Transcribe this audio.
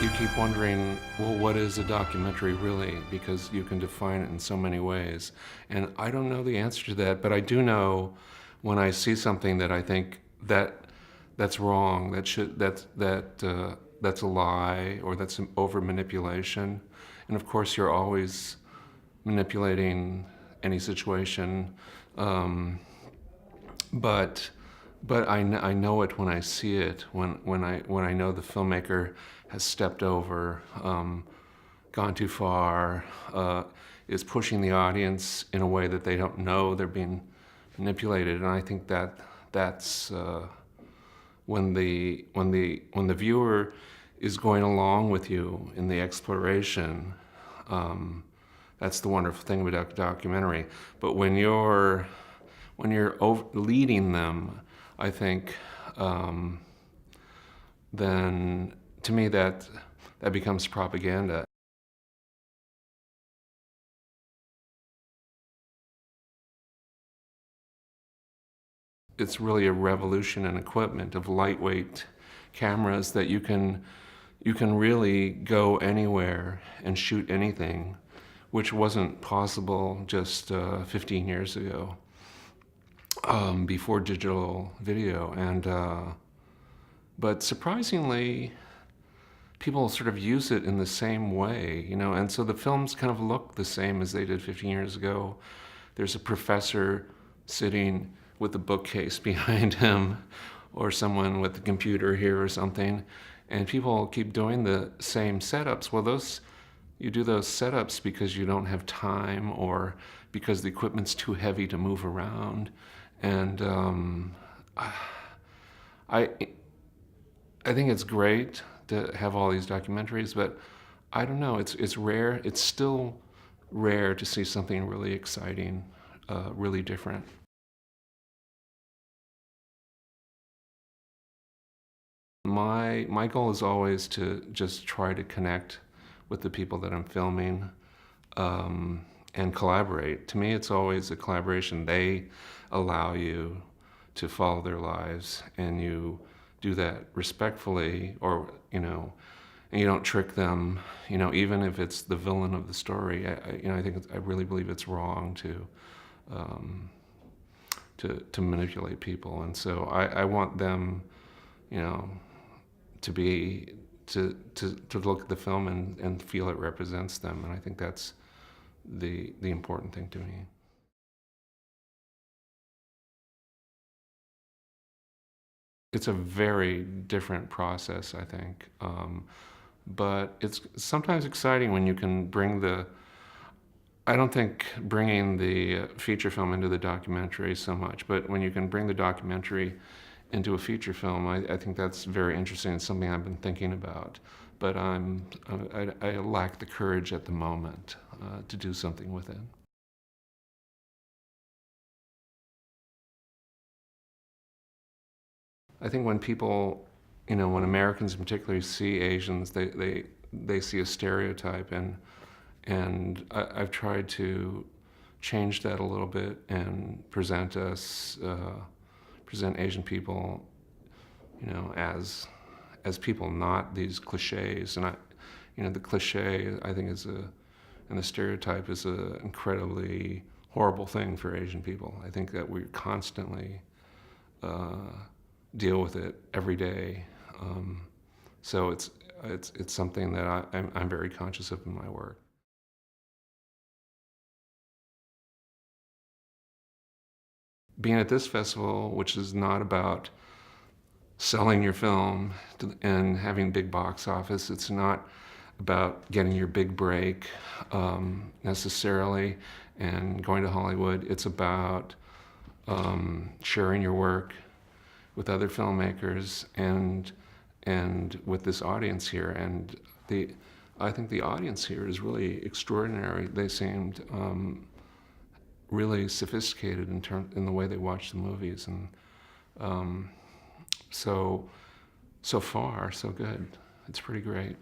You keep wondering, well, what is a documentary really? Because you can define it in so many ways. And I don't know the answer to that, but I do know when I see something that I think that's wrong, that's a lie, or that's an over manipulation. And of course, you're always manipulating any situation, but I know it when I see it, when I know the filmmaker has stepped over, gone too far, is pushing the audience in a way that they don't know they're being manipulated. And I think that's when the viewer is going along with you in the exploration. That's the wonderful thing about a documentary. But when you're leading them, I think, then to me that becomes propaganda. It's really a revolution in equipment of lightweight cameras that you can really go anywhere and shoot anything, which wasn't possible just 15 years ago, before digital video. And but surprisingly, people sort of use it in the same way, you know, and so the films kind of look the same as they did 15 years ago. There's a professor sitting with a bookcase behind him, or someone with a computer here or something, and people keep doing the same setups. Well, you do those setups because you don't have time, or because the equipment's too heavy to move around. And I think it's great to have all these documentaries, but I don't know, it's rare. It's still rare to see something really exciting, really different. My goal is always to just try to connect with the people that I'm filming, and collaborate. To me, it's always a collaboration. They allow you to follow their lives, and you do that respectfully, or, you know, and you don't trick them, you know, even if it's the villain of the story. I really believe it's wrong to manipulate people. And so I want them, you know, to look at the film and feel it represents them. And I think that's the important thing to me. It's a very different process, I think. But it's sometimes exciting when you can I don't think bringing the feature film into the documentary so much, but when you can bring the documentary into a feature film, I think that's very interesting. It's something I've been thinking about. But I lack the courage at the moment to do something with it. I think when people, you know, when Americans in particular see Asians, they see a stereotype, and I've tried to change that a little bit and present Asian people, you know, as people, not these cliches. And the cliche, I think, and the stereotype is a incredibly horrible thing for Asian people. I think that we constantly deal with it every day. So it's something that I'm very conscious of in my work. Being at this festival, which is not about selling your film and having big box office, it's not about getting your big break necessarily and going to Hollywood. It's about sharing your work with other filmmakers and with this audience here. And I think the audience here is really extraordinary. They seemed really sophisticated in the way they watch the movies, and so far so good. It's pretty great.